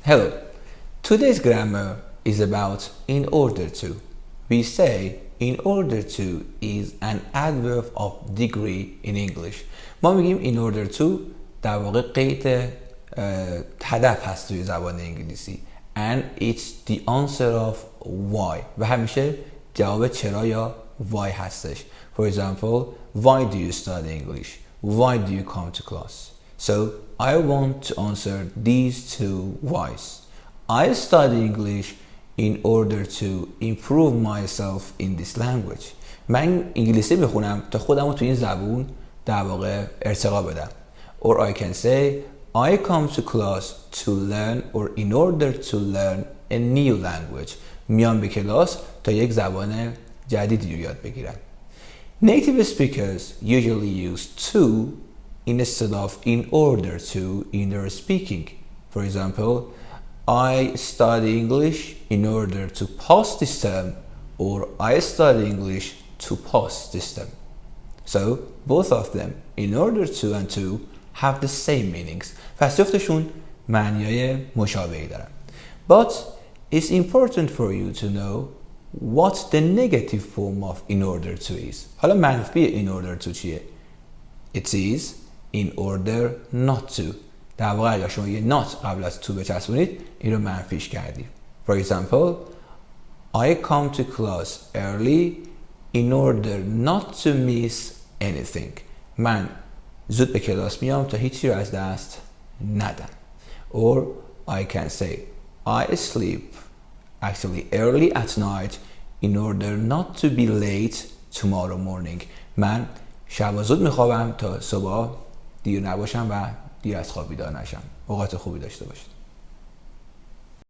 Hello. Today's grammar is about in order to. We say in order to is an adverb of degree in English. ما میگیم in order to در واقع قید هدف هست توی زبان انگلیسی and it's the answer of why و همیشه جواب چرا یا why هستش. For example, why do you study English? Why do you come to class? So I want to answer these two whys. I study English in order to improve myself in this language. من انگلیسی بخونم تا خودم رو تو این زبون در واقع ارتقا بدم. Or I can say I come to class to learn or in order to learn a new language. میام به کلاس تا یک زبان جدیدی رو یاد بگیرم. Native speakers usually use to instead of in order to in their speaking. For example, I study English in order to pass this term, or I study English to pass this term. So both of them, in order to and to, have the same meanings. پس جفتشون معنیای مشابهی دارن. But it's important for you to know what the negative form of in order to is. حالا منفی in order to چیه؟ It is in order not to. در واقع اگر شما یه not قبل از to بچسبونید این رو منفیش کردید. For example, I come to class early in order not to miss anything. من زود به کلاس میام تا هیچی رو از دست ندم. Or I can say I sleep actually early at night in order not to be late tomorrow morning. من شب زود میخوابم تا صبح دیر نباشم و دیر از خواب بیدار نشم. اوقات خوبی داشته باشید.